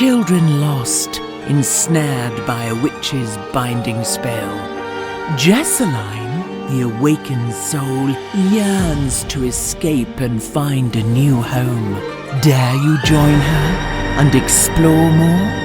children lost, ensnared by a witch's binding spell. Jessiline, the awakened soul, yearns to escape and find a new home. Dare you join her and explore more?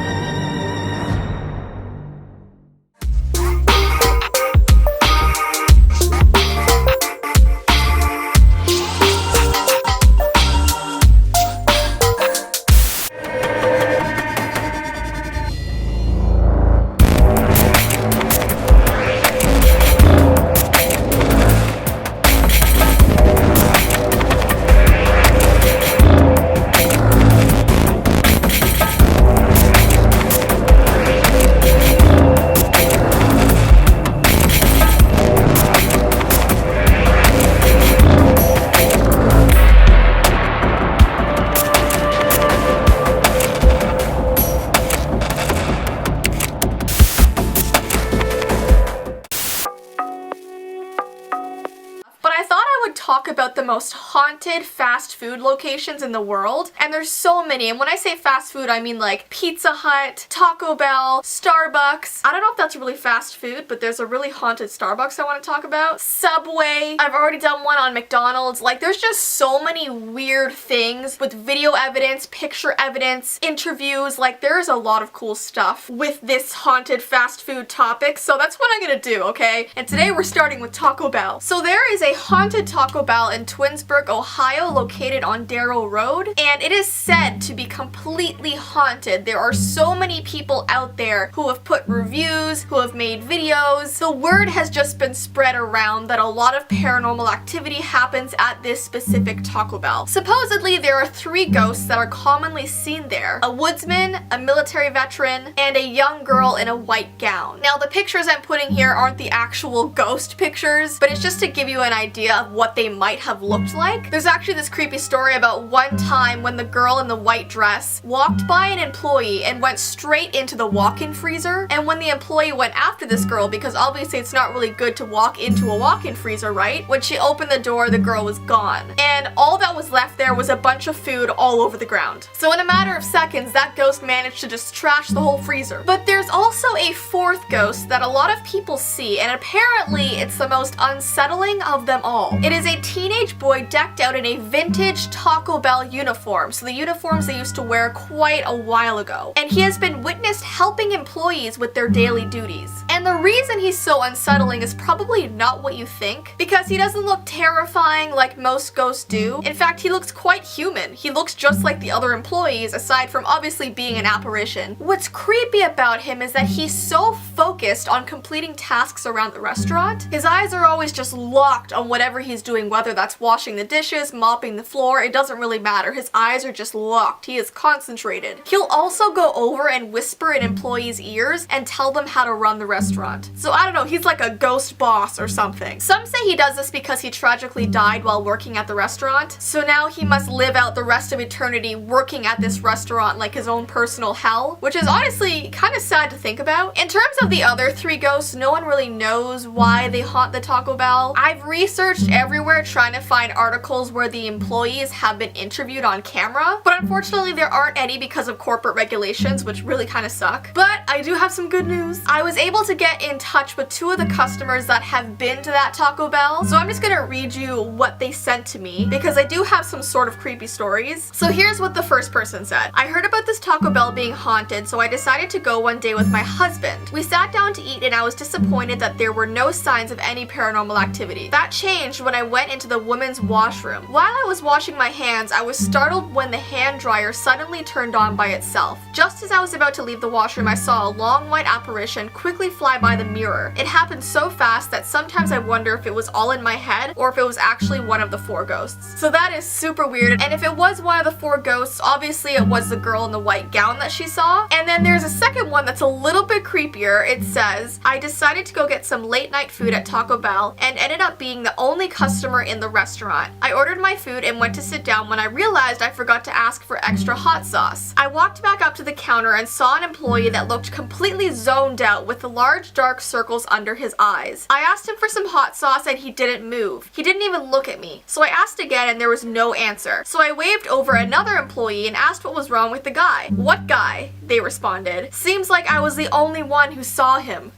Talk about the most haunted fast food locations in the world, and there's so many. And when I say fast food, I mean like Pizza Hut, Taco Bell, Starbucks. I don't know if that's really fast food, but there's a really haunted Starbucks I want to talk about. Subway. I've already done one on McDonald's. Like, there's just so many weird things with video evidence, picture evidence, interviews. Like, there's a lot of cool stuff with this haunted fast food topic, so that's what I'm gonna do, okay? And today we're starting with Taco Bell. So there is a haunted Taco Bell in Twinsburg, Ohio, located on Darrow Road, and it is said to be completely haunted. There are so many people out there who have put reviews, who have made videos. The word has just been spread around that a lot of paranormal activity happens at this specific Taco Bell. Supposedly, there are 3 ghosts that are commonly seen there: a woodsman, a military veteran, and a young girl in a white gown. Now, the pictures I'm putting here aren't the actual ghost pictures, but it's just to give you an idea of what they might have looked like. There's actually this creepy story about one time when the girl in the white dress walked by an employee and went straight into the walk-in freezer, and when the employee went after this girl, because obviously it's not really good to walk into a walk-in freezer, right? When she opened the door, the girl was gone, and all that was left there was a bunch of food all over the ground. So in a matter of seconds, that ghost managed to just trash the whole freezer. But there's also a 4th ghost that a lot of people see, and apparently it's the most unsettling of them all. It is a teenage boy decked out in a vintage Taco Bell uniform, so the uniforms they used to wear quite a while ago. And he has been witnessed helping employees with their daily duties. And the reason he's so unsettling is probably not what you think, because he doesn't look terrifying like most ghosts do. In fact, he looks quite human. He looks just like the other employees, aside from obviously being an apparition. What's creepy about him is that he's so focused on completing tasks around the restaurant. His eyes are always just locked on whatever he's doing, whether that's washing the dishes, mopping the floor, it doesn't really matter. His eyes are just locked. He is concentrated. He'll also go over and whisper in employees' ears and tell them how to run the restaurant. So I don't know, he's like a ghost boss or something. Some say he does this because he tragically died while working at the restaurant, so now he must live out the rest of eternity working at this restaurant like his own personal hell, which is honestly kind of sad to think about. In terms of the other 3 ghosts, no one really knows why they haunt the Taco Bell. I've researched everywhere trying to find articles where the employees have been interviewed on camera, but unfortunately there aren't any because of corporate regulations, which really kind of suck. But I do have some good news. I was able to get in touch with 2 of the customers that have been to that Taco Bell, so I'm just gonna read you what they sent to me because I do have some sort of creepy stories. So here's what the first person said. I heard about this Taco Bell being haunted, so I decided to go one day with my husband. We sat down to eat and I was disappointed that there were no signs of any paranormal activity. That changed when I went into the women's washroom. While I was washing my hands, I was startled when the hand dryer suddenly turned on by itself. Just as I was about to leave the washroom, I saw a long white apparition quickly fly by the mirror. It happened so fast that sometimes I wonder if it was all in my head or if it was actually one of the 4 ghosts. So that is super weird, and if it was one of the 4 ghosts, obviously it was the girl in the white gown that she saw. And then there's a second one that's a little bit creepier. It says, I decided to go get some late night food at Taco Bell and ended up being the only customer in the restaurant. I ordered my food and went to sit down when I realized I forgot to ask for extra hot sauce. I walked back up to the counter and saw an employee that looked completely zoned out with a large large dark circles under his eyes. I asked him for some hot sauce and he didn't move. He didn't even look at me. So I asked again and there was no answer. So I waved over another employee and asked what was wrong with the guy. "What guy?" they responded. "Seems like I was the only one who saw him."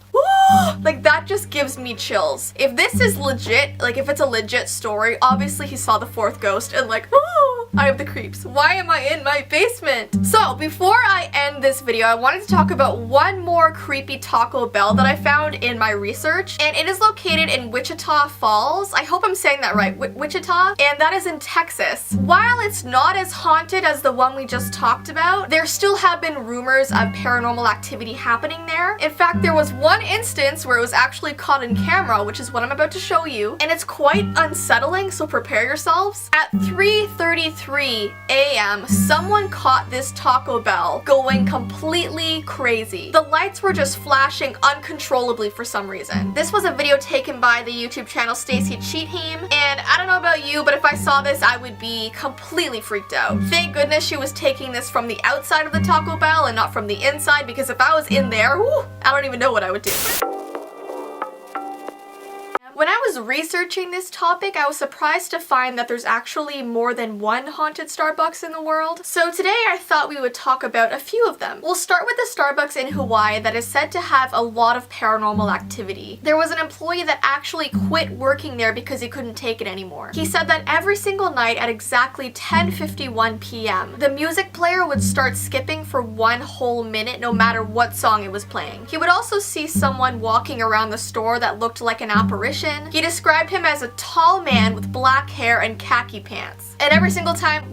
Like, that just gives me chills. If this is legit, like if it's a legit story, obviously he saw the fourth ghost and like, I have the creeps. Why am I in my basement? So before I end this video, I wanted to talk about one more creepy Taco Bell that I found in my research, and it is located in Wichita Falls. I hope I'm saying that right, Wichita, and that is in Texas. While it's not as haunted as the one we just talked about, there still have been rumors of paranormal activity happening there. In fact, there was one instance where it was actually caught in camera, which is what I'm about to show you, and it's quite unsettling, so prepare yourselves. At 3:33 a.m., someone caught this Taco Bell going completely crazy. The lights were just flashing uncontrollably for some reason. This was a video taken by the YouTube channel Stacy Cheatham, and I don't know about you, but if I saw this, I would be completely freaked out. Thank goodness she was taking this from the outside of the Taco Bell and not from the inside, because if I was in there, I don't even know what I would do. When I was researching this topic, I was surprised to find that there's actually more than one haunted Starbucks in the world. So today I thought we would talk about a few of them. We'll start with the Starbucks in Hawaii that is said to have a lot of paranormal activity. There was an employee that actually quit working there because he couldn't take it anymore. He said that every single night at exactly 10:51 p.m., the music player would start skipping for one whole minute no matter what song it was playing. He would also see someone walking around the store that looked like an apparition. He described him as a tall man with black hair and khaki pants. And every single time,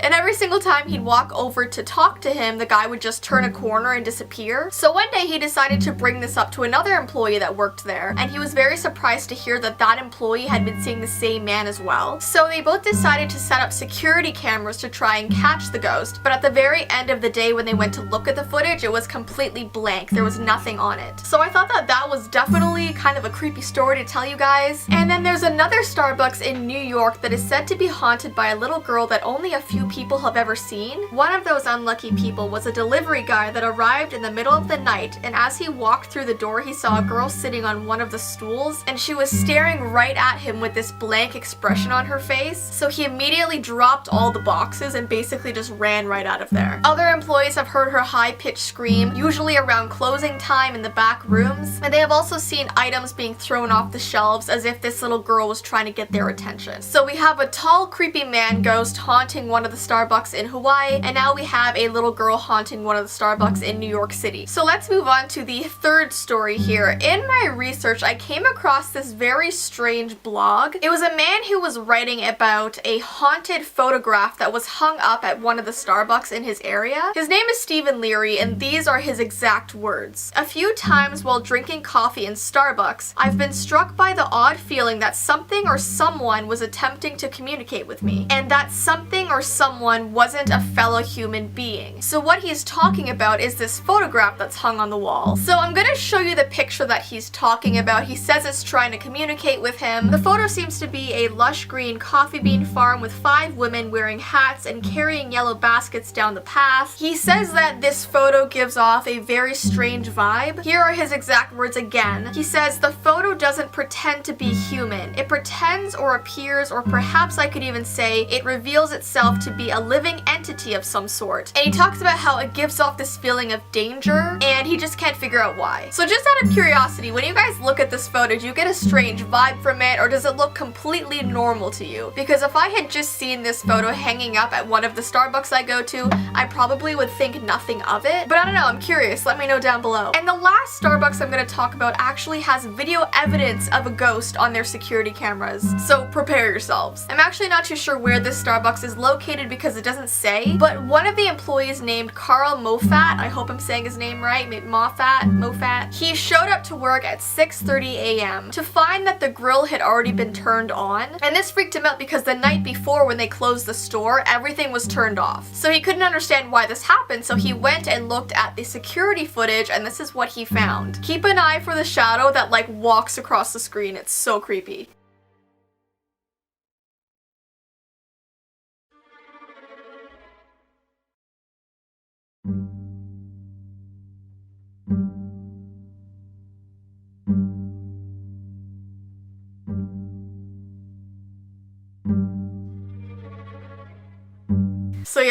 And every single time he'd walk over to talk to him, the guy would just turn a corner and disappear. So one day he decided to bring this up to another employee that worked there, and he was very surprised to hear that that employee had been seeing the same man as well. So they both decided to set up security cameras to try and catch the ghost, but at the very end of the day when they went to look at the footage, it was completely blank. There was nothing on it. So I thought that that was definitely kind of a creepy story to tell you guys. And then there's another Starbucks in New York that is said to be haunted by a little girl that only a few people have ever seen. One of those unlucky people was a delivery guy that arrived in the middle of the night, and as he walked through the door, he saw a girl sitting on one of the stools, and she was staring right at him with this blank expression on her face. So he immediately dropped all the boxes and basically just ran right out of there. Other employees have heard her high-pitched scream, usually around closing time in the back rooms, and they have also seen items being thrown off the shelves as if this little girl was trying to get their attention. So we have a tall, creepy man ghost haunting one of the Starbucks in Hawaii, and now we have a little girl haunting one of the Starbucks in New York City. So let's move on to the third story here. In my research, I came across this very strange blog. It was a man who was writing about a haunted photograph that was hung up at one of the Starbucks in his area. His name is Stephen Leary, and these are his exact words. "A few times while drinking coffee in Starbucks, I've been struck by the odd feeling that something or someone was attempting to communicate with me, and that something or someone wasn't a fellow human being." So what he's talking about is this photograph that's hung on the wall. So I'm gonna show you the picture that he's talking about. He says it's trying to communicate with him. The photo seems to be a lush green coffee bean farm with 5 women wearing hats and carrying yellow baskets down the path. He says that this photo gives off a very strange vibe. Here are his exact words again. He says, "The photo doesn't pretend to be human. It pretends or appears, or perhaps I could even say it reveals itself to be a living entity of some sort." And he talks about how it gives off this feeling of danger, and he just can't figure out why. So just out of curiosity, when you guys look at this photo, do you get a strange vibe from it, or does it look completely normal to you? Because if I had just seen this photo hanging up at one of the Starbucks I go to, I probably would think nothing of it. But I don't know, I'm curious. Let me know down below. And the last Starbucks I'm going to talk about actually has video evidence of a ghost on their security cameras. So prepare yourselves. I'm actually not too sure where this Starbucks is located because it doesn't say, but one of the employees named Carl Moffat, I hope I'm saying his name right, maybe Moffat, he showed up to work at 6:30 a.m. to find that the grill had already been turned on, and this freaked him out because the night before when they closed the store, everything was turned off. So he couldn't understand why this happened, so he went and looked at the security footage, and this is what he found. Keep an eye for the shadow that like walks across the screen. It's so creepy.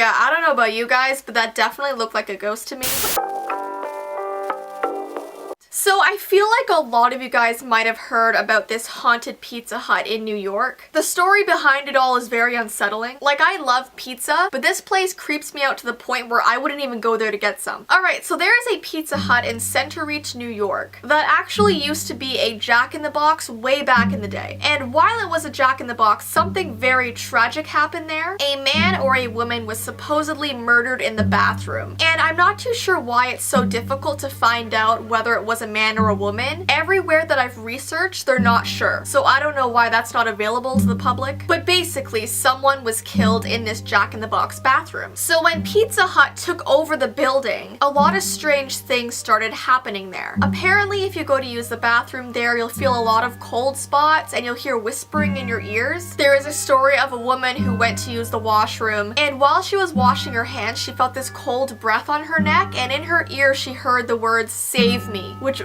Yeah, I don't know about you guys, but that definitely looked like a ghost to me. So I feel like a lot of you guys might have heard about this haunted Pizza Hut in New York. The story behind it all is very unsettling. Like, I love pizza, but this place creeps me out to the point where I wouldn't even go there to get some. Alright, so there is a Pizza Hut in Center Reach, New York that actually used to be a Jack-in-the-Box way back in the day. And while it was a Jack-in-the-Box, something very tragic happened there. A man or a woman was supposedly murdered in the bathroom. And I'm not too sure why it's so difficult to find out whether it was a man or a woman. Everywhere that I've researched, they're not sure. So I don't know why that's not available to the public. But basically, someone was killed in this Jack-in-the-Box bathroom. So when Pizza Hut took over the building, a lot of strange things started happening there. Apparently, if you go to use the bathroom there, you'll feel a lot of cold spots and you'll hear whispering in your ears. There is a story of a woman who went to use the washroom, and while she was washing her hands, she felt this cold breath on her neck, and in her ear she heard the words "save me," which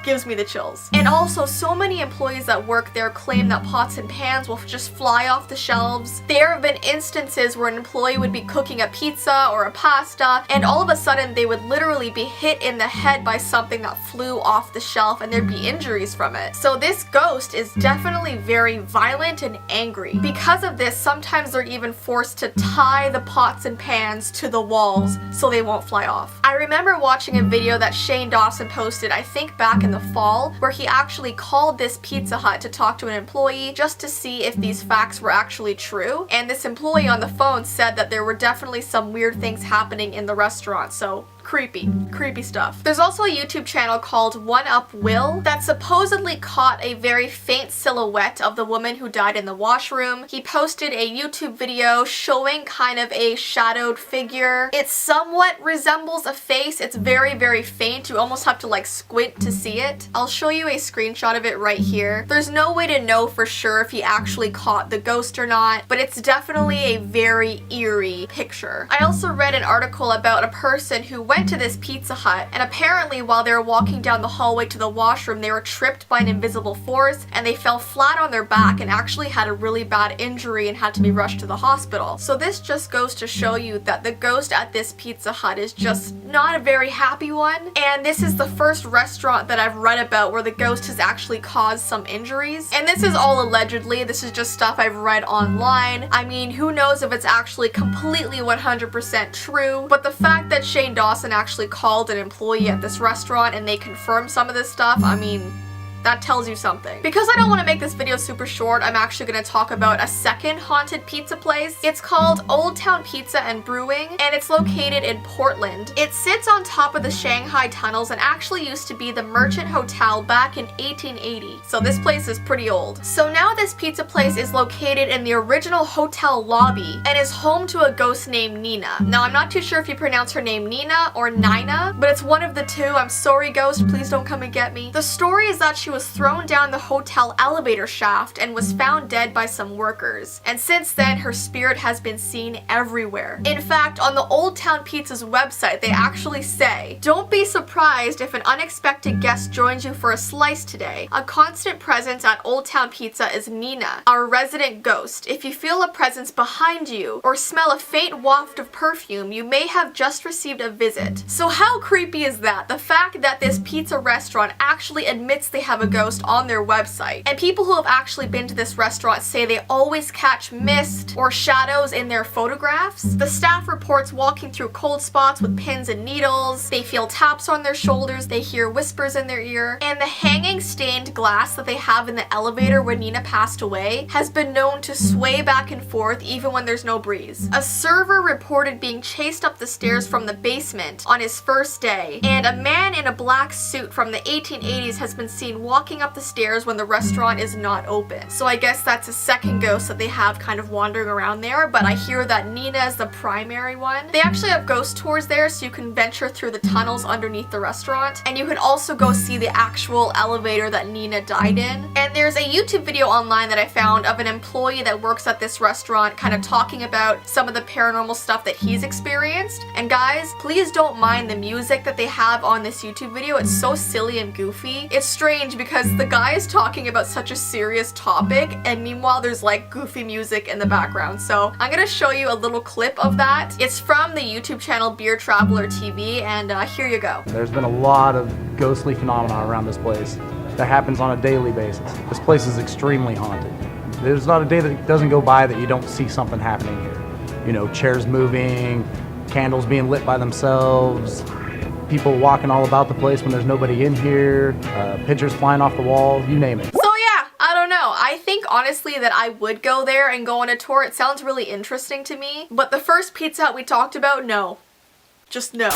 gives me the chills. And also, so many employees that work there claim that pots and pans will just fly off the shelves. There have been instances where an employee would be cooking a pizza or a pasta, and all of a sudden they would literally be hit in the head by something that flew off the shelf, and there'd be injuries from it. So this ghost is definitely very violent and angry. Because of this, sometimes they're even forced to tie the pots and pans to the walls so they won't fly off. I remember watching a video that Shane Dawson posted, I think back in the fall, where he actually called this Pizza Hut to talk to an employee just to see if these facts were actually true. And this employee on the phone said that there were definitely some weird things happening in the restaurant. So creepy stuff. There's also a YouTube channel called One Up Will that supposedly caught a very faint silhouette of the woman who died in the washroom. He posted a YouTube video showing kind of a shadowed figure. It somewhat resembles a face. It's very faint. You almost have to like squint to see it. I'll show you a screenshot of it right here. There's no way to know for sure if he actually caught the ghost or not, but it's definitely a very eerie picture. I also read an article about a person who went to this Pizza Hut, and apparently while they were walking down the hallway to the washroom, they were tripped by an invisible force and they fell flat on their back and actually had a really bad injury and had to be rushed to the hospital. So this just goes to show you that the ghost at this Pizza Hut is just not a very happy one, and this is the first restaurant that I've read about where the ghost has actually caused some injuries. And this is all allegedly. This is just stuff I've read online. I mean, who knows if it's actually completely 100% true, but the fact that Shane Dawson actually called an employee at this restaurant and they confirmed some of this stuff, I mean, that tells you something. Because I don't want to make this video super short, I'm actually going to talk about a second haunted pizza place. It's called Old Town Pizza and Brewing, and it's located in Portland. It sits on top of the Shanghai tunnels and actually used to be the Merchant Hotel back in 1880. So this place is pretty old. So now this pizza place is located in the original hotel lobby and is home to a ghost named Nina. Now, I'm not too sure if you pronounce her name Nina or Nina, but it's one of the two. I'm sorry, ghost, please don't come and get me. The story is that she was thrown down the hotel elevator shaft and was found dead by some workers. And since then, her spirit has been seen everywhere. In fact, on the Old Town Pizza's website, they actually say, "Don't be surprised if an unexpected guest joins you for a slice today. A constant presence at Old Town Pizza is Nina, our resident ghost. If you feel a presence behind you or smell a faint waft of perfume, you may have just received a visit." So how creepy is that? The fact that this pizza restaurant actually admits they have a ghost on their website. And people who have actually been to this restaurant say they always catch mist or shadows in their photographs. The staff reports walking through cold spots with pins and needles. They feel taps on their shoulders. They hear whispers in their ear. And the hanging stained glass that they have in the elevator when Nina passed away has been known to sway back and forth even when there's no breeze. A server reported being chased up the stairs from the basement on his first day. And a man in a black suit from the 1880s has been seen walking up the stairs when the restaurant is not open. So I guess that's a second ghost that they have kind of wandering around there, but I hear that Nina is the primary one. They actually have ghost tours there, so you can venture through the tunnels underneath the restaurant, and you can also go see the actual elevator that Nina died in. And there's a YouTube video online that I found of an employee that works at this restaurant kind of talking about some of the paranormal stuff that he's experienced. And guys, please don't mind the music that they have on this YouTube video. It's so silly and goofy. It's strange because the guy is talking about such a serious topic, and meanwhile there's like goofy music in the background. So I'm gonna show you a little clip of that. It's from the YouTube channel Beer Traveler TV, and here you go. There's been a lot of ghostly phenomena around this place that happens on a daily basis. This place is extremely haunted. There's not a day that doesn't go by that you don't see something happening here. You know, chairs moving, candles being lit by themselves, people walking all about the place when there's nobody in here, pictures flying off the wall, you name it. So yeah, I don't know. I think honestly that I would go there and go on a tour. It sounds really interesting to me. But the first Pizza Hut we talked about, no. Just no.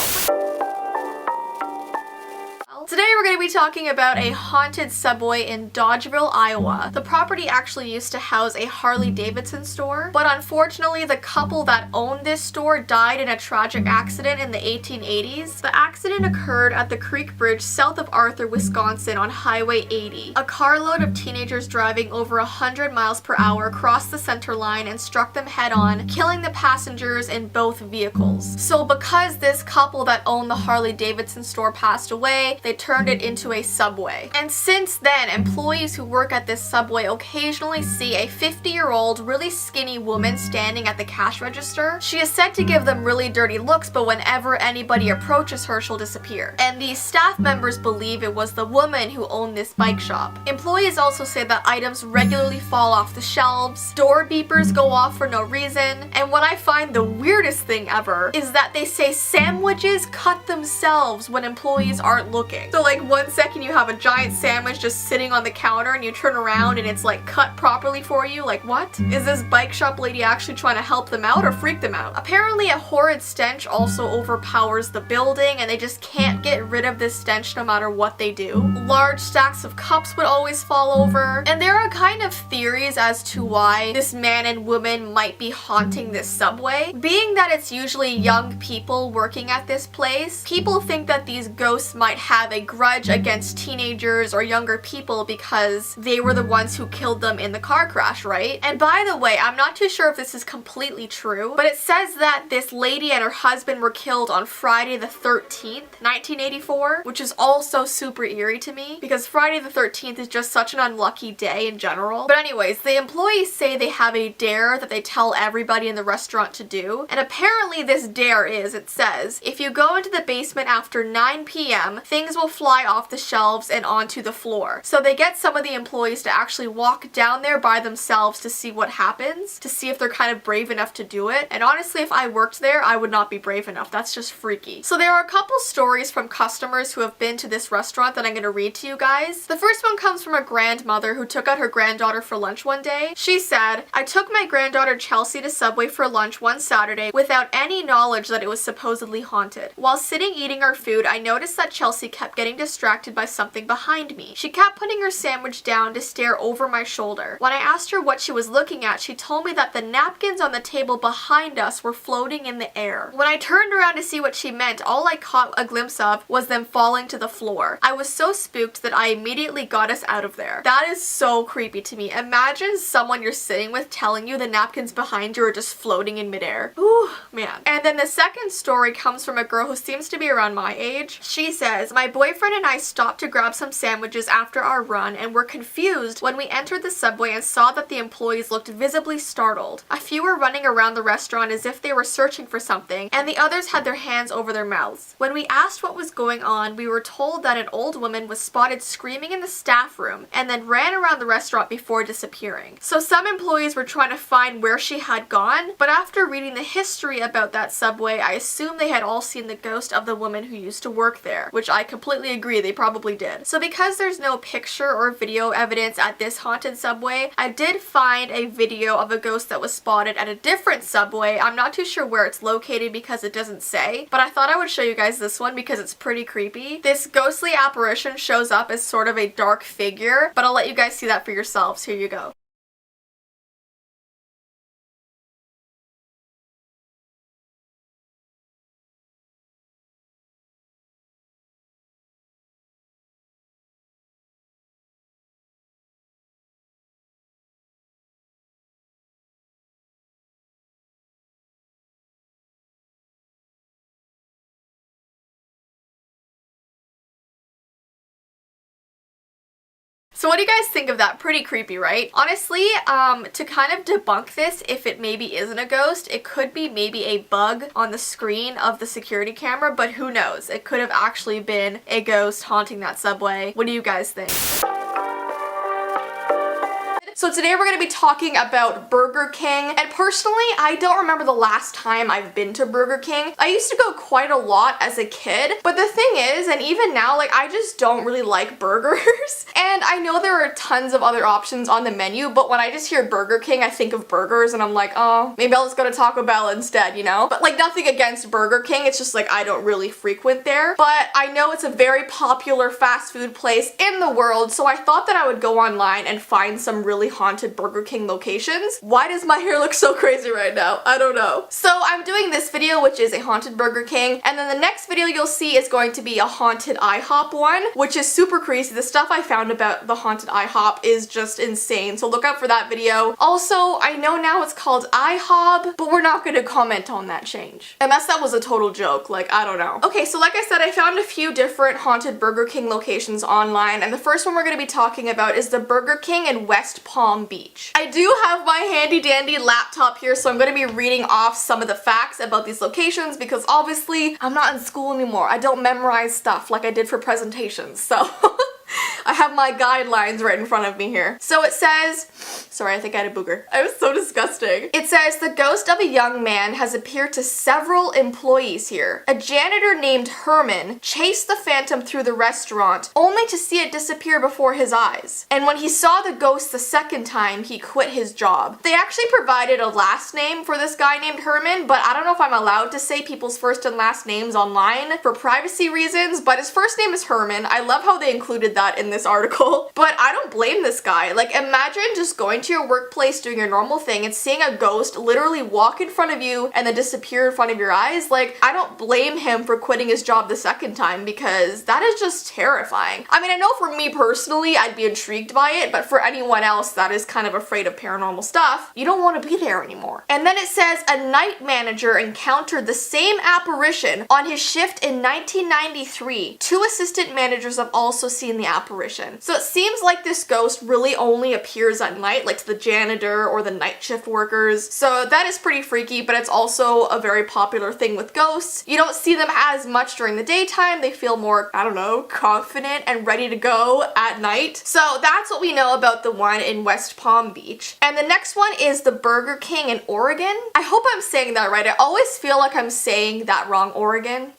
Today we're going to be talking about a haunted Subway in Dodgeville, Iowa. The property actually used to house a Harley-Davidson store, but unfortunately the couple that owned this store died in a tragic accident in the 1880s. The accident occurred at the Creek Bridge south of Arthur, Wisconsin on Highway 80. A carload of teenagers driving over 100 miles per hour crossed the center line and struck them head-on, killing the passengers in both vehicles. So because this couple that owned the Harley-Davidson store passed away, they turned it into a Subway. And since then, employees who work at this Subway occasionally see a 50-year-old, really skinny woman standing at the cash register. She is said to give them really dirty looks, but whenever anybody approaches her, she'll disappear. And the staff members believe it was the woman who owned this bike shop. Employees also say that items regularly fall off the shelves, door beepers go off for no reason, and what I find the weirdest thing ever is that they say sandwiches cut themselves when employees aren't looking. So like 1 second you have a giant sandwich just sitting on the counter and you turn around and it's like cut properly for you. Like what? Is this bike shop lady actually trying to help them out or freak them out? Apparently a horrid stench also overpowers the building and they just can't get rid of this stench no matter what they do. Large stacks of cups would always fall over, and there are kind of theories as to why this man and woman might be haunting this Subway. Being that it's usually young people working at this place, people think that these ghosts might have a grudge against teenagers or younger people because they were the ones who killed them in the car crash, right? And by the way, I'm not too sure if this is completely true, but it says that this lady and her husband were killed on Friday the 13th, 1984, which is also super eerie to me because Friday the 13th is just such an unlucky day in general. But anyways, the employees say they have a dare that they tell everybody in the restaurant to do, and apparently this dare is, it says, if you go into the basement after 9 p.m., things will fly off the shelves and onto the floor. So they get some of the employees to actually walk down there by themselves to see what happens, to see if they're kind of brave enough to do it. And honestly, if I worked there, I would not be brave enough. That's just freaky. So there are a couple stories from customers who have been to this restaurant that I'm going to read to you guys. The first one comes from a grandmother who took out her granddaughter for lunch one day. She said, I took my granddaughter Chelsea to Subway for lunch one Saturday without any knowledge that it was supposedly haunted. While sitting eating our food, I noticed that Chelsea kept getting distracted by something behind me. She kept putting her sandwich down to stare over my shoulder. When I asked her what she was looking at, she told me that the napkins on the table behind us were floating in the air. When I turned around to see what she meant, all I caught a glimpse of was them falling to the floor. I was so spooked that I immediately got us out of there. That is so creepy to me. Imagine someone you're sitting with telling you the napkins behind you are just floating in midair. Ooh, man. And then the second story comes from a girl who seems to be around my age. She says, my boyfriend and I stopped to grab some sandwiches after our run and were confused when we entered the Subway and saw that the employees looked visibly startled. A few were running around the restaurant as if they were searching for something, and the others had their hands over their mouths. When we asked what was going on, we were told that an old woman was spotted screaming in the staff room and then ran around the restaurant before disappearing. So some employees were trying to find where she had gone, but after reading the history about that Subway, I assume they had all seen the ghost of the woman who used to work there, which I completely agree, they probably did. So because there's no picture or video evidence at this haunted Subway, I did find a video of a ghost that was spotted at a different Subway. I'm not too sure where it's located because it doesn't say, but I thought I would show you guys this one because it's pretty creepy. This ghostly apparition shows up as sort of a dark figure, but I'll let you guys see that for yourselves. Here you go. So what do you guys think of that? Pretty creepy, right? Honestly, to kind of debunk this, if it maybe isn't a ghost, it could be maybe a bug on the screen of the security camera, but who knows? It could have actually been a ghost haunting that subway. What do you guys think? So today we're going to be talking about Burger King, and personally I don't remember the last time I've been to Burger King. I used to go quite a lot as a kid, but the thing is, and even now, like, I just don't really like burgers. And I know there are tons of other options on the menu, but when I just hear Burger King I think of burgers and I'm like, oh, maybe I'll just go to Taco Bell instead, you know? But like, nothing against Burger King, it's just like I don't really frequent there. But I know it's a very popular fast food place in the world, so I thought that I would go online and find some really haunted Burger King locations. Why does my hair look so crazy right now? I don't know. So I'm doing this video, which is a haunted Burger King, and then the next video you'll see is going to be a haunted IHOP one, which is super crazy. The stuff I found about the haunted IHOP is just insane, so look out for that video. Also, I know now it's called IHOB, but we're not going to comment on that change. Unless that was a total joke, like, I don't know. Okay, so like I said, I found a few different haunted Burger King locations online, and the first one we're going to be talking about is the Burger King in West Palm Beach. I do have my handy dandy laptop here, so I'm going to be reading off some of the facts about these locations because obviously I'm not in school anymore. I don't memorize stuff like I did for presentations, so I have my guidelines right in front of me here. So it says, sorry, I think I had a booger. I was so disgusting. It says, the ghost of a young man has appeared to several employees here. A janitor named Herman chased the phantom through the restaurant only to see it disappear before his eyes. And when he saw the ghost the second time, he quit his job. They actually provided a last name for this guy named Herman, but I don't know if I'm allowed to say people's first and last names online for privacy reasons, but his first name is Herman. I love how they included that in this article, but I don't blame this guy. Like, imagine just going to your workplace, doing your normal thing, and seeing a ghost literally walk in front of you and then disappear in front of your eyes. Like, I don't blame him for quitting his job the second time because that is just terrifying. I mean, I know for me personally, I'd be intrigued by it, but for anyone else that is kind of afraid of paranormal stuff, you don't want to be there anymore. And then it says, a night manager encountered the same apparition on his shift in 1993. Two assistant managers have also seen the apparition. So it seems like this ghost really only appears at night, like to the janitor or the night shift workers. So that is pretty freaky, but it's also a very popular thing with ghosts. You don't see them as much during the daytime. They feel more, I don't know, confident and ready to go at night. So that's what we know about the one in West Palm Beach. And the next one is the Burger King in Oregon. I hope I'm saying that right. I always feel like I'm saying that wrong. Oregon.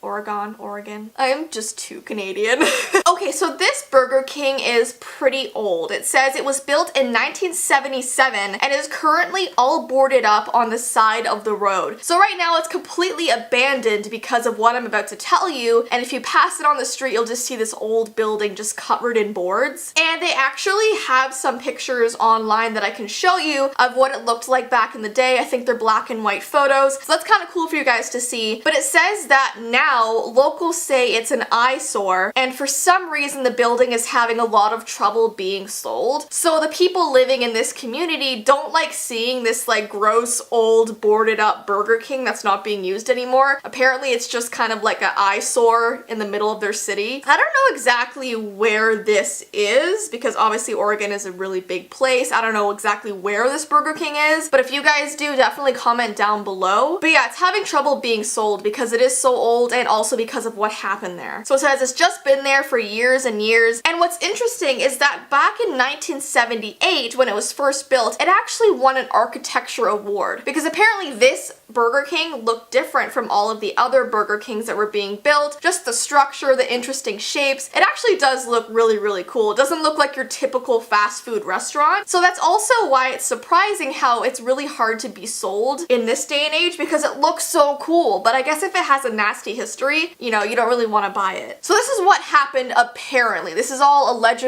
I am just too Canadian. Okay, so this Burger King is pretty old. It says it was built in 1977 and is currently all boarded up on the side of the road. So right now it's completely abandoned because of what I'm about to tell you, and if you pass it on the street you'll just see this old building just covered in boards. And they actually have some pictures online that I can show you of what it looked like back in the day. I think they're black and white photos, so that's kind of cool for you guys to see. But it says that now locals say it's an eyesore, and for some reason the building is having a lot of trouble being sold. So the people living in this community don't like seeing this like gross old boarded up Burger King that's not being used anymore. Apparently it's just kind of like an eyesore in the middle of their city. I don't know exactly where this is because obviously Oregon is a really big place. I don't know exactly where this Burger King is, but if you guys do, definitely comment down below. But yeah, it's having trouble being sold because it is so old and also because of what happened there. So it says it's just been there for years and years. And what's interesting is that back in 1978, when it was first built, it actually won an architecture award because apparently this Burger King looked different from all of the other Burger Kings that were being built. Just the structure, the interesting shapes. It actually does look really, really cool. It doesn't look like your typical fast food restaurant. So that's also why it's surprising how it's really hard to be sold in this day and age because it looks so cool. But I guess if it has a nasty history, you know, you don't really want to buy it. So this is what happened apparently. This is all alleged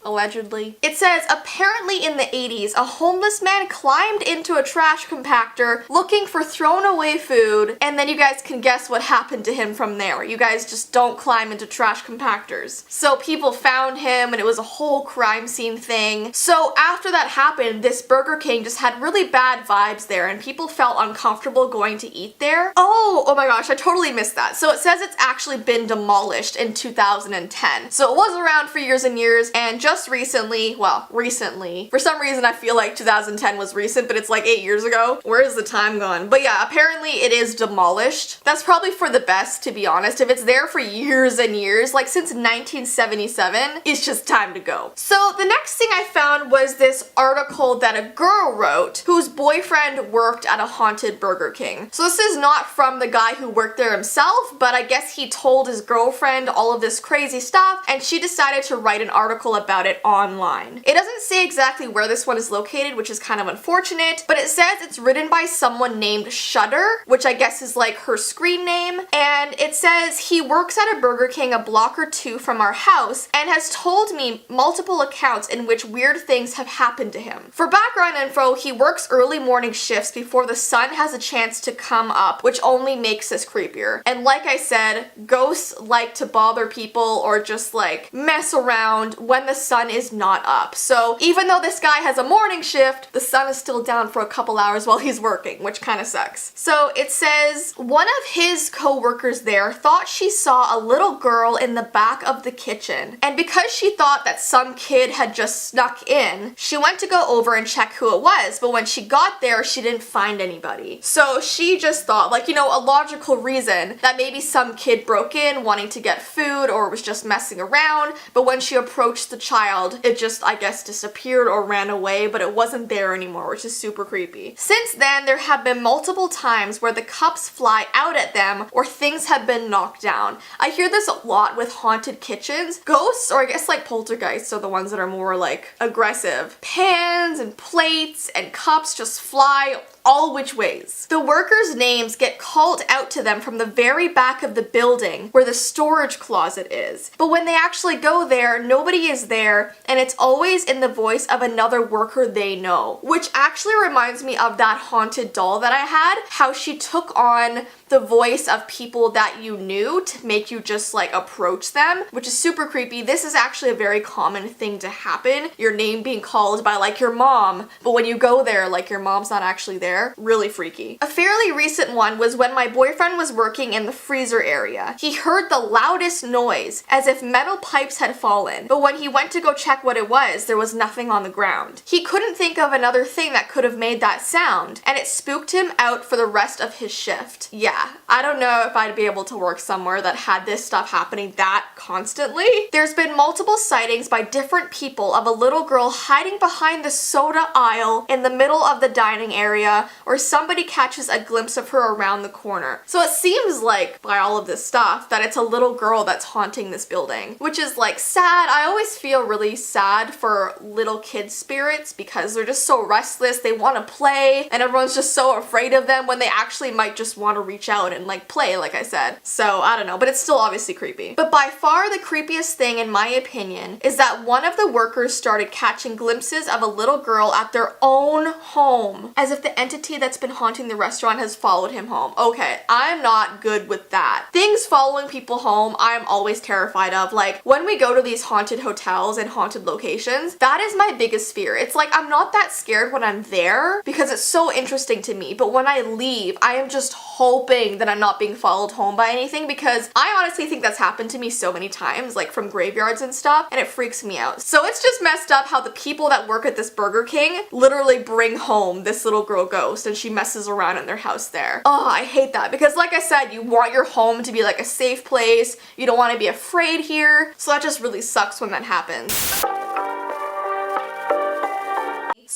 allegedly. It says, apparently in the 80s, a homeless man climbed into a trash compactor looking for thrown away food, and then you guys can guess what happened to him from there. You guys just don't climb into trash compactors. So people found him and it was a whole crime scene thing. So after that happened, this Burger King just had really bad vibes there and people felt uncomfortable going to eat there. Oh my gosh, I totally missed that. So it says it's actually been demolished in 2010. So it was around for years and years, and just recently, well, recently, for some reason I feel like 2010 was recent, but it's like 8 years ago. Where is the time gone? But yeah, apparently it is demolished. That's probably for the best, to be honest. If it's there for years and years, like since 1977, it's just time to go. So the next thing I found was this article that a girl wrote whose boyfriend worked at a haunted Burger King. So this is not from the guy who worked there himself, but I guess he told his girlfriend all of this crazy stuff and she decided to write an article about it online. It doesn't say exactly where this one is located, which is kind of unfortunate, but it says it's written by someone named Shudder, which I guess is like her screen name, and it says he works at a Burger King a block or two from our house and has told me multiple accounts in which weird things have happened to him. For background info, he works early morning shifts before the sun has a chance to come up, which only makes this creepier. And like I said, ghosts like to bother people or just like mess around when the sun is not up. So even though this guy has a morning shift, the sun is still down for a couple hours while he's working, which kind of sucks. So it says one of his co-workers there thought she saw a little girl in the back of the kitchen, and because she thought that some kid had just snuck in, she went to go over and check who it was, but when she got there, she didn't find anybody. So she just thought, like, you know, a logical reason that maybe some kid broke in wanting to get food or was just messing around, but when she approached the child, it just, I guess, disappeared or ran away, but it wasn't there anymore, which is super creepy. Since then, there have been multiple times where the cups fly out at them or things have been knocked down. I hear this a lot with haunted kitchens. Ghosts, or I guess like poltergeists, are the ones that are more like aggressive. Pans and plates and cups just fly all which ways. The workers' names get called out to them from the very back of the building where the storage closet is. But when they actually go there, nobody is there, and it's always in the voice of another worker they know. Which actually reminds me of that haunted doll that I had, how she took on the voice of people that you knew to make you just like approach them, which is super creepy. This is actually a very common thing to happen. Your name being called by like your mom, but when you go there, like your mom's not actually there. Really freaky. A fairly recent one was when my boyfriend was working in the freezer area. He heard the loudest noise, as if metal pipes had fallen, but when he went to go check what it was, there was nothing on the ground. He couldn't think of another thing that could have made that sound, and it spooked him out for the rest of his shift. Yeah, I don't know if I'd be able to work somewhere that had this stuff happening that constantly. There's been multiple sightings by different people of a little girl hiding behind the soda aisle in the middle of the dining area, or somebody catches a glimpse of her around the corner. So it seems like, by all of this stuff, that it's a little girl that's haunting this building, which is like sad. I always feel really sad for little kid spirits because they're just so restless, they want to play, and everyone's just so afraid of them when they actually might just want to reach out and like play, like I said. So I don't know, but it's still obviously creepy. But by far the creepiest thing, in my opinion, is that one of the workers started catching glimpses of a little girl at their own home, as if the entity that's been haunting the restaurant has followed him home. Okay, I'm not good with that. Things following people home, I'm always terrified of. Like, when we go to these haunted hotels and haunted locations, that is my biggest fear. It's like, I'm not that scared when I'm there because it's so interesting to me, but when I leave, I am just hoping that I'm not being followed home by anything, because I honestly think that's happened to me so many times, like from graveyards and stuff, and it freaks me out. So it's just messed up how the people that work at this Burger King literally bring home this little girl ghost and she messes around in their house there. Oh, I hate that, because like I said, you want your home to be like a safe place. You don't want to be afraid here. So that just really sucks when that happens.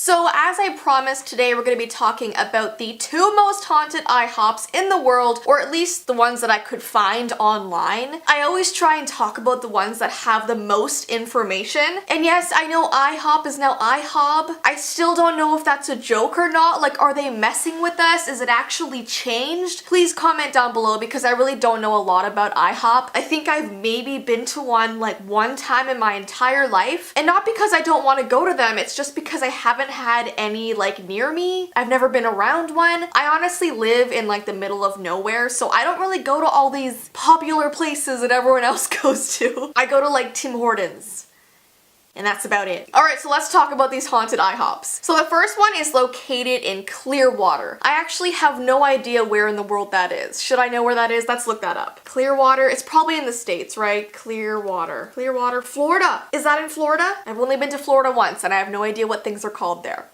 So as I promised, today we're going to be talking about the 2 most haunted IHOPs in the world, or at least the ones that I could find online. I always try and talk about the ones that have the most information. And yes, I know IHOP is now IHOB. I still don't know if that's a joke or not. Like, are they messing with us? Is it actually changed? Please comment down below because I really don't know a lot about IHOP. I think I've maybe been to one like 1 time in my entire life. And not because I don't want to go to them, it's just because I haven't had any like near me. I've never been around one. I honestly live in like the middle of nowhere, so I don't really go to all these popular places that everyone else goes to. I go to like Tim Hortons. And that's about it. Alright, so let's talk about these haunted IHOPs. So the first one is located in Clearwater. I actually have no idea where in the world that is. Should I know where that is? Let's look that up. Clearwater, it's probably in the States, right? Clearwater, Florida. Is that in Florida? I've only been to Florida once and I have no idea what things are called there.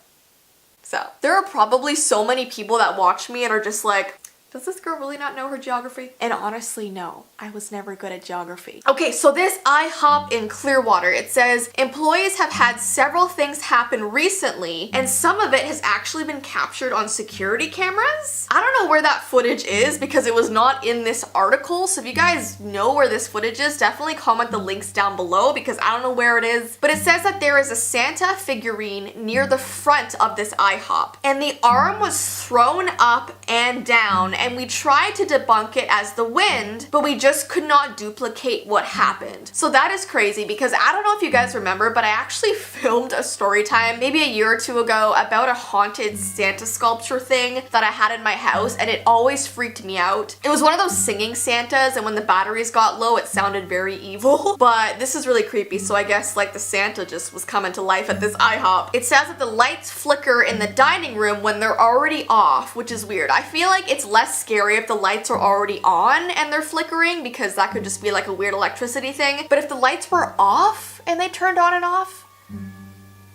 So, there are probably so many people that watch me and are just like, does this girl really not know her geography? And honestly, no. I was never good at geography. Okay, so this IHOP in Clearwater, it says, employees have had several things happen recently, and some of it has actually been captured on security cameras. I don't know where that footage is because it was not in this article, so if you guys know where this footage is, definitely comment the links down below because I don't know where it is. But it says that there is a Santa figurine near the front of this IHOP, and the arm was thrown up and down, and we tried to debunk it as the wind, but we just could not duplicate what happened. So that is crazy because I don't know if you guys remember, but I actually filmed a story time maybe a year or 2 ago about a haunted Santa sculpture thing that I had in my house, and it always freaked me out. It was one of those singing Santas, and when the batteries got low, it sounded very evil. But this is really creepy, so I guess like the Santa just was coming to life at this IHOP. It says that the lights flicker in the dining room when they're already off, which is weird. I feel like it's less scary if the lights are already on and they're flickering because that could just be like a weird electricity thing. But if the lights were off and they turned on and off,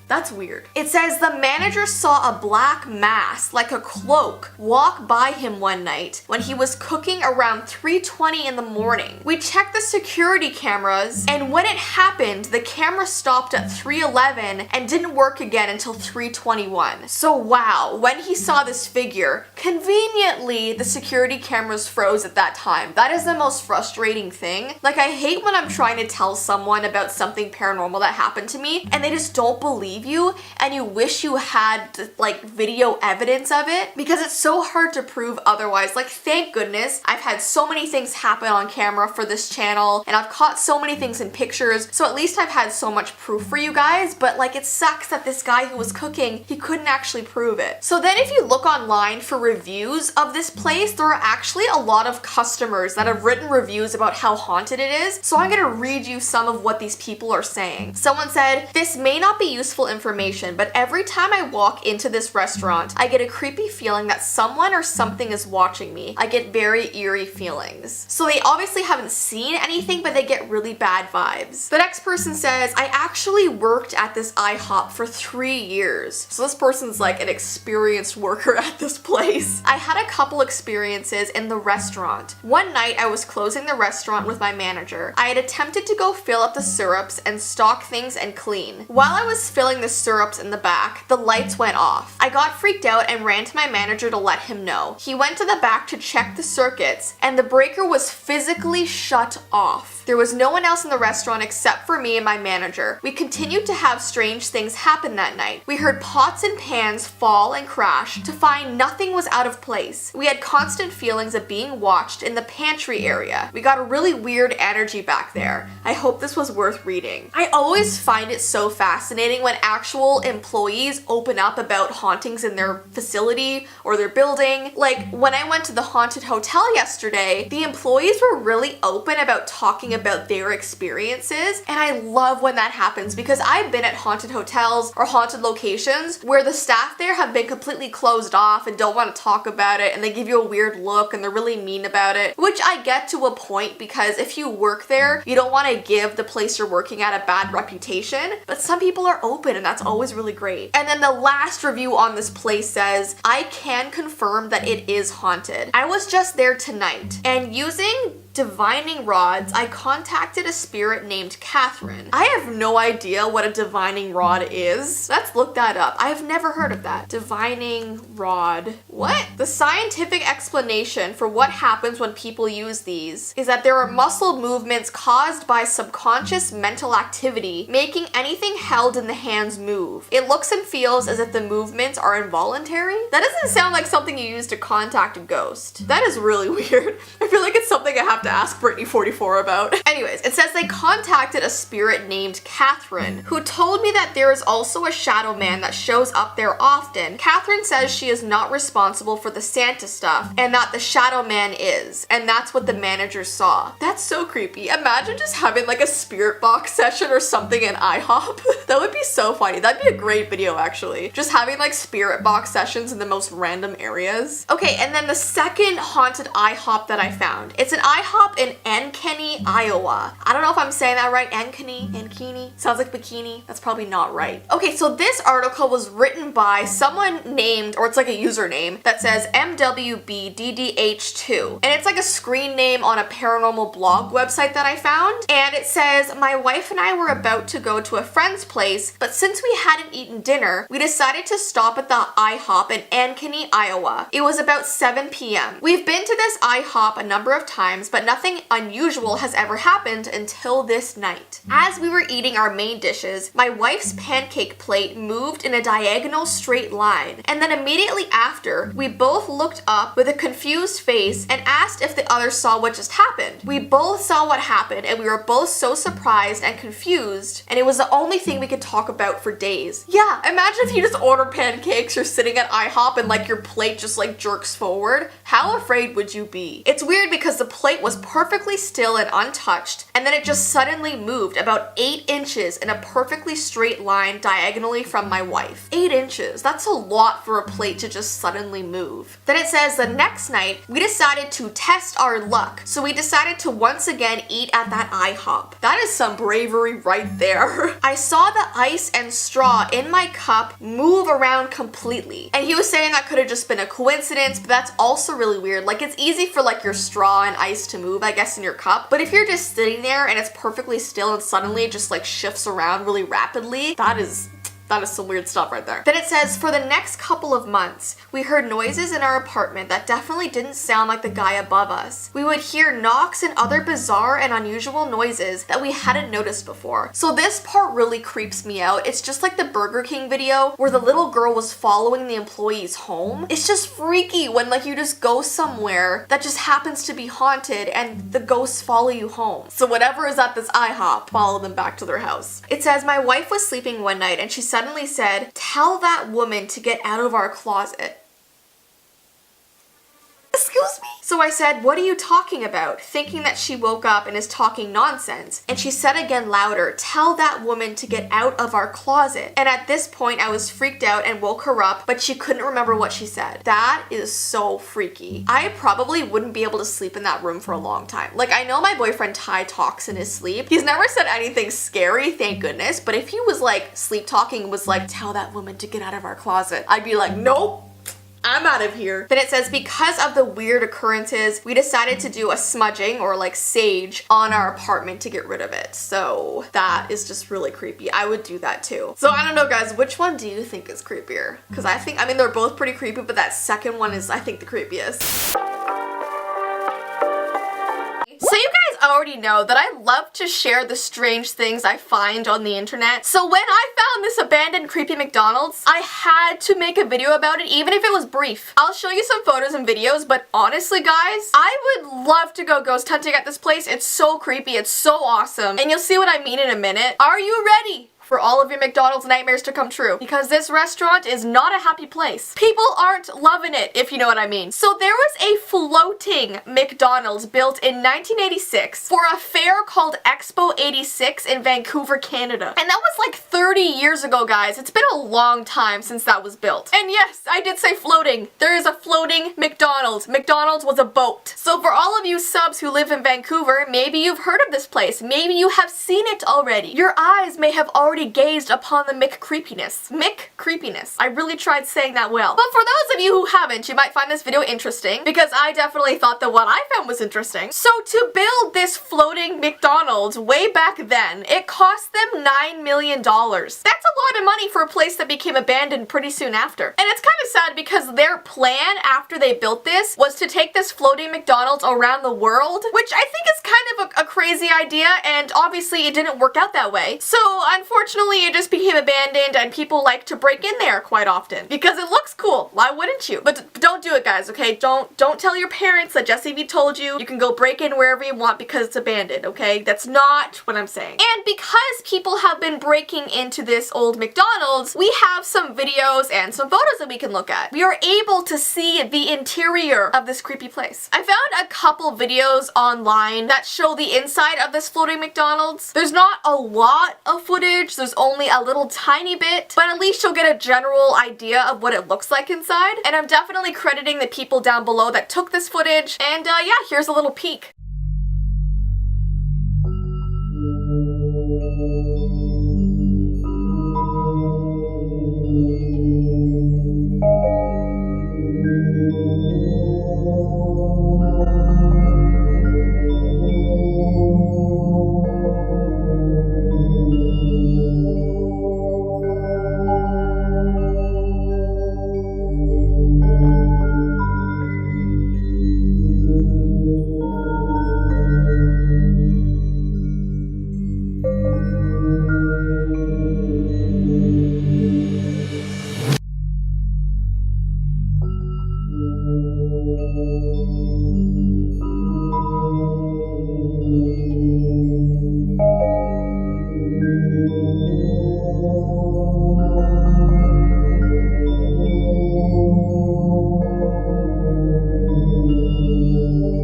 that's weird. It says the manager saw a black mass, like a cloak, walk by him one night when he was cooking around 3:20 in the morning. We checked the security cameras, and when it happened, the camera stopped at 3:11 and didn't work again until 3:21. So wow, when he saw this figure, conveniently the security cameras froze at that time. That is the most frustrating thing. Like, I hate when I'm trying to tell someone about something paranormal that happened to me and they just don't believe you and you wish you had like video evidence of it because it's so hard to prove otherwise. Like, thank goodness I've had so many things happen on camera for this channel and I've caught so many things in pictures, so at least I've had so much proof for you guys. But like, it sucks that this guy who was cooking, he couldn't actually prove it. So then if you look online for reviews of this place, there are actually a lot of customers that have written reviews about how haunted it is. So I'm gonna read you some of what these people are saying. Someone said, this may not be useful information, but every time I walk into this restaurant, I get a creepy feeling that someone or something is watching me. I get very eerie feelings. So they obviously haven't seen anything, but they get really bad vibes. The next person says, I actually worked at this IHOP for 3 years. So this person's like an experienced worker at this place. I had a couple experiences in the restaurant. One night I was closing the restaurant with my manager. I had attempted to go fill up the syrups and stock things and clean. While I was filling the syrups in the back, the lights went off. I got freaked out and ran to my manager to let him know. He went to the back to check the circuits, and the breaker was physically shut off. There was no one else in the restaurant except for me and my manager. We continued to have strange things happen that night. We heard pots and pans fall and crash to find nothing was out of place. We had constant feelings of being watched in the pantry area. We got a really weird energy back there. I hope this was worth reading. I always find it so fascinating when actual employees open up about hauntings in their facility or their building. Like, when I went to the haunted hotel yesterday, the employees were really open about talking about their experiences, and I love when that happens because I've been at haunted hotels or haunted locations where the staff there have been completely closed off and don't want to talk about it, and they give you a weird look and they're really mean about it, which I get to a point because if you work there, you don't want to give the place you're working at a bad reputation, but some people are open and that's always really great. And then the last review on this place says, I can confirm that it is haunted. I was just there tonight, and using Divining rods. I contacted a spirit named Catherine. I have no idea what a divining rod is. Let's look that up. I have never heard of that. Divining rod. What? The scientific explanation for what happens when people use these is that there are muscle movements caused by subconscious mental activity, making anything held in the hands move. It looks and feels as if the movements are involuntary. That doesn't sound like something you use to contact a ghost. That is really weird. I feel like it's something I have to ask Brittany44 about. Anyways, it says they contacted a spirit named Catherine, who told me that there is also a shadow man that shows up there often. Catherine says she is not responsible for the Santa stuff, and that the shadow man is, and that's what the manager saw. That's so creepy. Imagine just having like a spirit box session or something in IHOP. That would be so funny. That'd be a great video actually. Just having like spirit box sessions in the most random areas. Okay, and then the second haunted IHOP that I found. It's an IHOP in Ankeny, Iowa. I don't know if I'm saying that right. Ankeny? Sounds like bikini. That's probably not right. Okay, so this article was written by someone named, or it's like a username that says MWBDDH2. And it's like a screen name on a paranormal blog website that I found. And it says, my wife and I were about to go to a friend's place, but since we hadn't eaten dinner, we decided to stop at the IHOP in Ankeny, Iowa. It was about 7 p.m. We've been to this IHOP a number of times, but nothing unusual has ever happened until this night. As we were eating our main dishes, my wife's pancake plate moved in a diagonal straight line, and then immediately after, we both looked up with a confused face and asked if the other saw what just happened. We both saw what happened, and we were both so surprised and confused, and it was the only thing we could talk about for days. Yeah, imagine if you just order pancakes, you're sitting at IHOP and like your plate just like jerks forward. How afraid would you be? It's weird because the plate was perfectly still and untouched, and then it just suddenly moved about 8 inches in a perfectly straight line diagonally from my wife. 8 inches, that's a lot for a plate to just suddenly move. Then it says the next night, we decided to test our luck, so we decided to once again eat at that IHOP. That is some bravery right there. I saw the ice and straw in my cup move around completely, and he was saying that could have just been a coincidence, but that's also really weird. Like, it's easy for like your straw and ice to move, I guess, in your cup, but if you're just sitting there and it's perfectly still and suddenly it just like shifts around really rapidly, that is some weird stuff right there. Then it says, for the next couple of months, we heard noises in our apartment that definitely didn't sound like the guy above us. We would hear knocks and other bizarre and unusual noises that we hadn't noticed before. So this part really creeps me out. It's just like the Burger King video where the little girl was following the employees home. It's just freaky when like you just go somewhere that just happens to be haunted and the ghosts follow you home. So whatever is at this IHOP, follow them back to their house. It says, my wife was sleeping one night and she suddenly said, tell that woman to get out of our closet. Excuse me? So I said, what are you talking about? Thinking that she woke up and is talking nonsense. And she said again louder, tell that woman to get out of our closet. And at this point I was freaked out and woke her up, but she couldn't remember what she said. That is so freaky. I probably wouldn't be able to sleep in that room for a long time. Like, I know my boyfriend Ty talks in his sleep. He's never said anything scary, thank goodness, but if he was like sleep talking, was like, tell that woman to get out of our closet, I'd be like, nope, I'm out of here. Then it says, because of the weird occurrences, we decided to do a smudging or like sage on our apartment to get rid of it. So that is just really creepy. I would do that too. So I don't know, guys, which one do you think is creepier? Because I mean, they're both pretty creepy, but that second one is, I think, the creepiest. So you guys already know that I love to share the strange things I find on the internet. So when I found this abandoned creepy McDonald's, I had to make a video about it, even if it was brief. I'll show you some photos and videos, but honestly guys, I would love to go ghost hunting at this place. It's so creepy, it's so awesome, and you'll see what I mean in a minute. Are you ready for all of your McDonald's nightmares to come true? Because this restaurant is not a happy place. People aren't loving it, if you know what I mean. So there was a floating McDonald's built in 1986 for a fair called Expo 86 in Vancouver, Canada. And that was like 30 years ago, guys. It's been a long time since that was built. And yes, I did say floating. There is a floating McDonald's. McDonald's was a boat. So for all of you subs who live in Vancouver, maybe you've heard of this place. Maybe you have seen it already. Your eyes may have already already gazed upon the McCreepiness. McCreepiness. I really tried saying that well. But for those of you who haven't, you might find this video interesting because I definitely thought that what I found was interesting. So to build this floating McDonald's way back then, it cost them $9 million. That's a lot of money for a place that became abandoned pretty soon after. And it's kind of sad because their plan after they built this was to take this floating McDonald's around the world, which I think is kind of a crazy idea, and obviously it didn't work out that way. So unfortunately it just became abandoned and people like to break in there quite often because it looks cool. Why wouldn't you? But don't do it, guys, okay? Don't tell your parents that Jessii Vee told you you can go break in wherever you want because it's abandoned, okay? That's not what I'm saying. And because people have been breaking into this old McDonald's, we have some videos and some photos that we can look at. We are able to see the interior of this creepy place. I found a couple videos online that show the inside of this floating McDonald's. There's not a lot of footage, there's only a little tiny bit, but at least you'll get a general idea of what it looks like inside. And I'm definitely crediting the people down below that took this footage, and yeah, here's a little peek.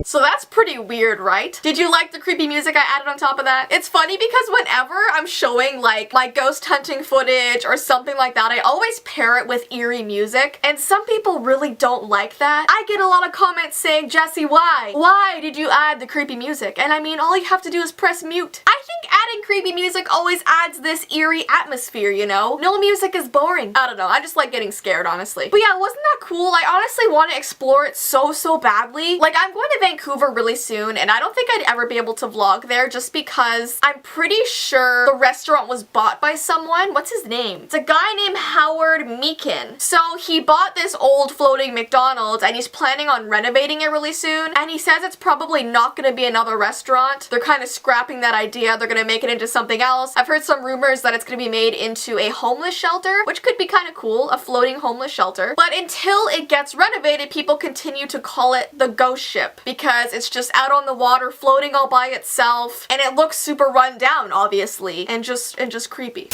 So that's pretty weird, right? Did you like the creepy music I added on top of that? It's funny because whenever I'm showing like my ghost hunting footage or something like that, I always pair it with eerie music, and some people really don't like that. I get a lot of comments saying, Jessii, why? Why did you add the creepy music? And I mean, all you have to do is press mute. I think adding creepy music always adds this eerie atmosphere, you know? No music is boring. I don't know, I just like getting scared, honestly. But yeah, wasn't that cool? I honestly want to explore it so badly. Like, I'm going to Vancouver really soon, and I don't think I'd ever be able to vlog there just because I'm pretty sure the restaurant was bought by someone. What's his name? It's a guy named Howard Meakin. So he bought this old floating McDonald's and he's planning on renovating it really soon, and he says it's probably not going to be another restaurant. They're kind of scrapping that idea. They're going to make it into something else. I've heard some rumors that it's going to be made into a homeless shelter, which could be kind of cool, a floating homeless shelter. But until it gets renovated, people continue to call it the ghost ship because it's just out on the water floating all by itself, and it looks super run down, obviously, and just creepy.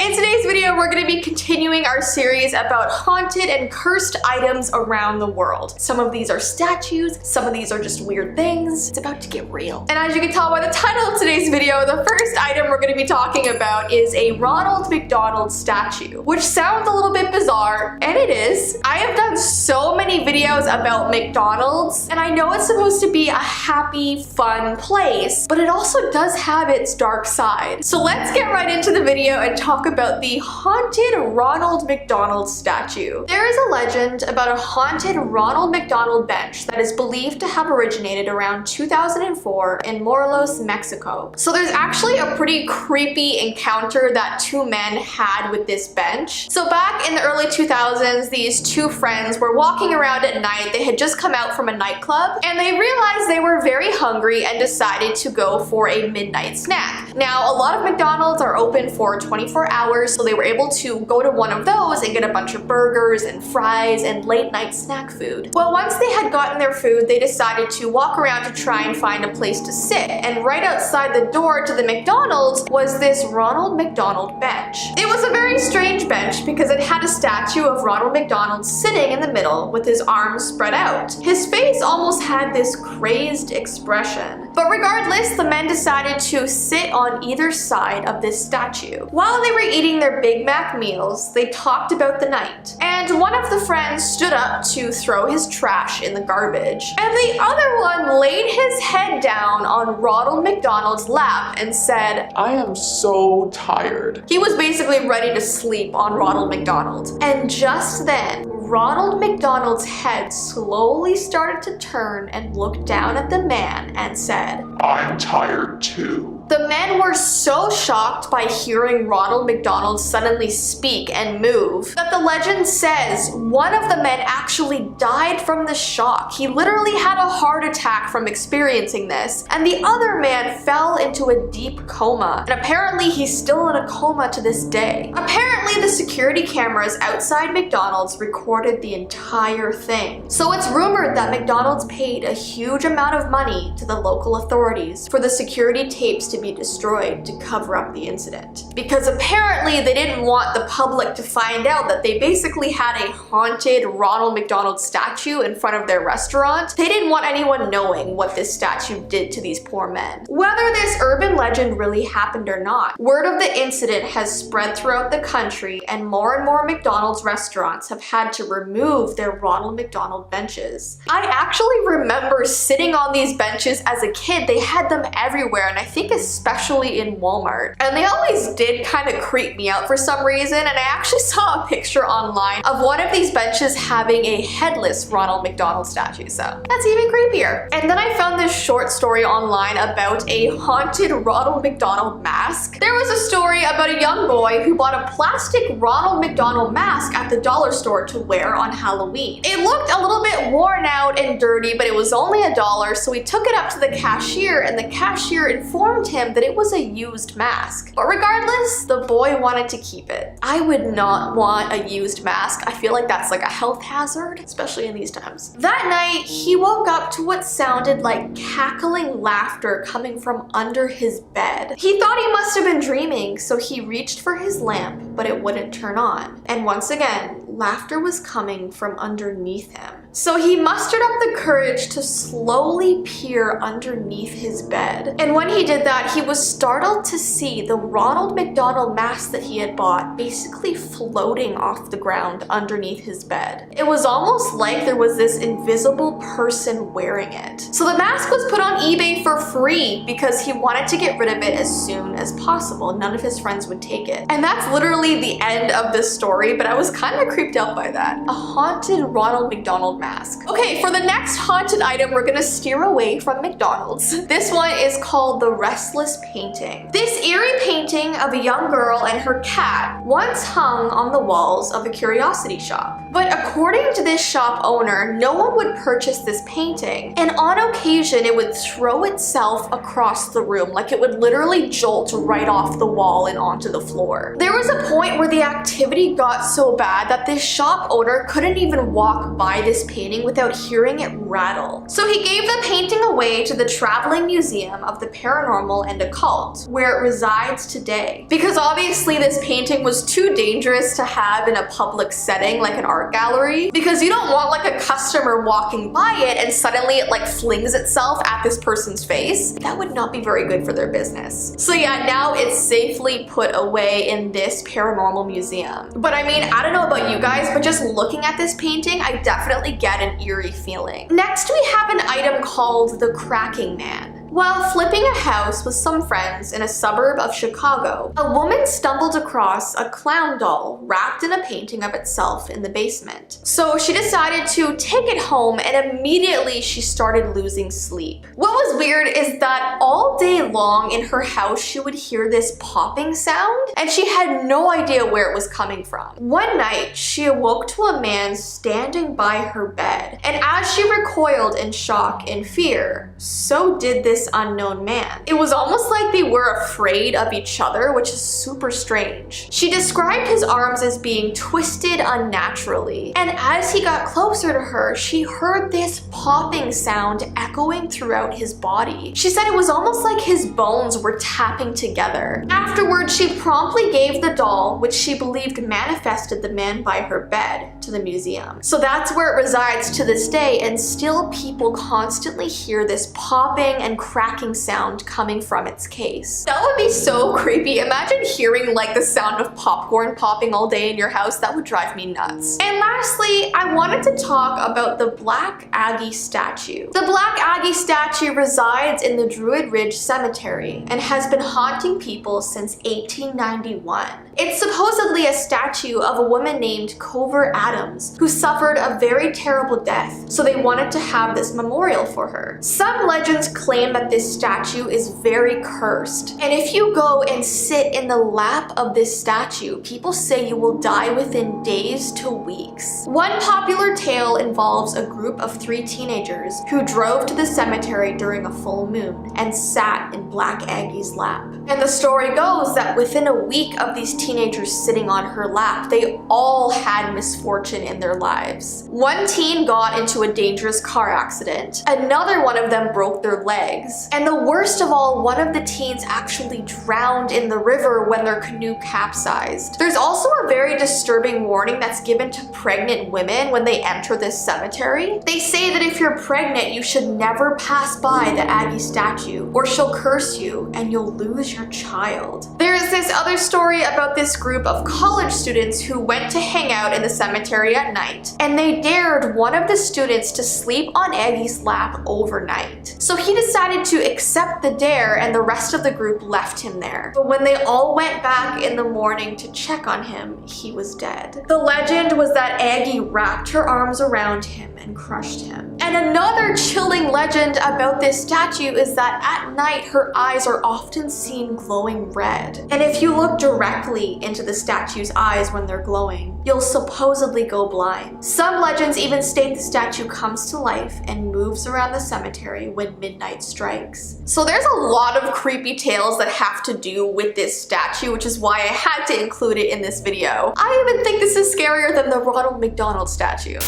In today's video, we're going to be continuing our series about haunted and cursed items around the world. Some of these are statues, some of these are just weird things. It's about to get real. And as you can tell by the title of today's video, the first item we're going to be talking about is a Ronald McDonald statue, which sounds a little bit bizarre, and it is. I have done so many videos about McDonald's, and I know it's supposed to be a happy, fun place, but it also does have its dark side. So let's get right into the video and talk about the haunted Ronald McDonald statue. There is a legend about a haunted Ronald McDonald bench that is believed to have originated around 2004 in Morelos, Mexico. So there's actually a pretty creepy encounter that two men had with this bench. So back in the early 2000s, these two friends were walking around at night. They had just come out from a nightclub, and they realized they were very hungry and decided to go for a midnight snack. Now, a lot of McDonald's are open for 24 hours, so they were able to go to one of those and get a bunch of burgers and fries and late night snack food. Well, once they had gotten their food, they decided to walk around to try and find a place to sit, and right outside the door to the McDonald's was this Ronald McDonald bench. It was a very strange bench because it had a statue of Ronald McDonald sitting in the middle with his arms spread out. His face almost had this crazed expression. But regardless, the men decided to sit on either side of this statue. While they were eating their Big Mac meals, they talked about the night, and one of the friends stood up to throw his trash in the garbage, and the other one laid his head down on Ronald McDonald's lap and said, "I am so tired." He was basically ready to sleep on Ronald McDonald. And just then, Ronald McDonald's head slowly started to turn and look down at the man and said, "I'm tired too." The men were so shocked by hearing Ronald McDonald suddenly speak and move that the legend says one of the men actually died from the shock. He literally had a heart attack from experiencing this, and the other man fell into a deep coma, and apparently he's still in a coma to this day. Apparently the security cameras outside McDonald's recorded the entire thing. So it's rumored that McDonald's paid a huge amount of money to the local authorities for the security tapes to be destroyed to cover up the incident. Because apparently they didn't want the public to find out that they basically had a haunted Ronald McDonald statue in front of their restaurant. They didn't want anyone knowing what this statue did to these poor men. Whether this urban legend really happened or not, word of the incident has spread throughout the country, and more McDonald's restaurants have had to remove their Ronald McDonald benches. I actually remember sitting on these benches as a kid. They had them everywhere, and I think especially in Walmart. And they always did kind of creep me out for some reason, and I actually saw a picture online of one of these benches having a headless Ronald McDonald statue, so that's even creepier. And then I found this short story online about a haunted Ronald McDonald mask. There was a story about a young boy who bought a plastic Ronald McDonald mask at the dollar store to wear on Halloween. It looked a little bit worn out and dirty, but it was only $1, so he took it up to the cashier, and the cashier informed him that it was a used mask. But regardless, the boy wanted to keep it. I would not want a used mask. I feel like that's like a health hazard, especially in these times. That night, he woke up to what sounded like cackling laughter coming from under his bed. He thought he must have been dreaming, so he reached for his lamp, but it wouldn't turn on. And once again, laughter was coming from underneath him. So he mustered up the courage to slowly peer underneath his bed. And when he did that, he was startled to see the Ronald McDonald mask that he had bought basically floating off the ground underneath his bed. It was almost like there was this invisible person wearing it. So the mask was put on eBay for free because he wanted to get rid of it as soon as possible. None of his friends would take it. And that's literally the end of this story, but I was kind of creeped out by that. A haunted Ronald McDonald mask. Okay, for the next haunted item, we're gonna steer away from McDonald's. This one is called the Restless Painting. This eerie painting of a young girl and her cat once hung on the walls of a curiosity shop. But according to this shop owner, no one would purchase this painting, and on occasion it would throw itself across the room, like it would literally jolt right off the wall and onto the floor. There was a point where the activity got so bad that this shop owner couldn't even walk by this painting without hearing it rattle. So he gave the painting away to the Traveling Museum of the Paranormal and Occult, where it resides today. Because obviously this painting was too dangerous to have in a public setting like an art gallery, because you don't want like a customer walking by it and suddenly it like flings itself at this person's face. That would not be very good for their business. So yeah, now it's safely put away in this paranormal museum. But I mean, I don't know about you guys, but just looking at this painting, I definitely get an eerie feeling. Next, we have an item called the Cracking Man. While flipping a house with some friends in a suburb of Chicago, a woman stumbled across a clown doll wrapped in a painting of itself in the basement. So she decided to take it home, and immediately she started losing sleep. What was weird is that all day long in her house she would hear this popping sound, and she had no idea where it was coming from. One night, she awoke to a man standing by her bed, and as she recoiled in shock and fear, so did this unknown man. It was almost like they were afraid of each other, which is super strange. She described his arms as being twisted unnaturally, and as he got closer to her, she heard this popping sound echoing throughout his body. She said it was almost like his bones were tapping together. Afterwards, she promptly gave the doll, which she believed manifested the man by her bed, to the museum. So that's where it resides to this day, and still people constantly hear this popping and cracking sound coming from its case. That would be so creepy. Imagine hearing like the sound of popcorn popping all day in your house. That would drive me nuts. And lastly, I wanted to talk about the Black Aggie statue. The Black Aggie statue resides in the Druid Ridge Cemetery and has been haunting people since 1891. It's supposedly a statue of a woman named Cover Adams who suffered a very terrible death, so they wanted to have this memorial for her. Some legends claim that this statue is very cursed, and if you go and sit in the lap of this statue, people say you will die within days to weeks. One popular tale involves a group of 3 teenagers who drove to the cemetery during a full moon and sat in Black Aggie's lap. And the story goes that within a week of these teenagers sitting on her lap, they all had misfortune in their lives. One teen got into a dangerous car accident. Another one of them broke their legs. And the worst of all, one of the teens actually drowned in the river when their canoe capsized. There's also a very disturbing warning that's given to pregnant women when they enter this cemetery. They say that if you're pregnant, you should never pass by the Aggie statue, or she'll curse you and you'll lose your child. There's this other story about this group of college students who went to hang out in the cemetery at night, and they dared one of the students to sleep on Aggie's lap overnight. So he decided to accept the dare, and the rest of the group left him there. But when they all went back in the morning to check on him, he was dead. The legend was that Aggie wrapped her arms around him and crushed him. And another chilling legend about this statue is that at night her eyes are often seen glowing red. And if you look directly into the statue's eyes when they're glowing, you'll supposedly go blind. Some legends even state the statue comes to life and moves around the cemetery when midnight strikes. So there's a lot of creepy tales that have to do with this statue, which is why I had to include it in this video. I even think this is scarier than the Ronald McDonald statue.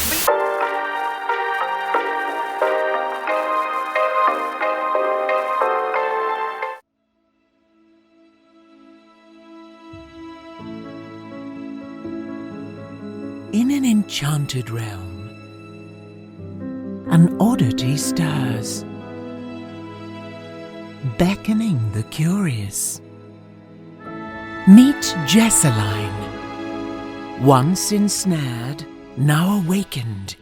In an enchanted realm, an oddity stirs, beckoning the curious. Meet Jessii, once ensnared, now awakened,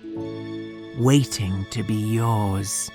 waiting to be yours.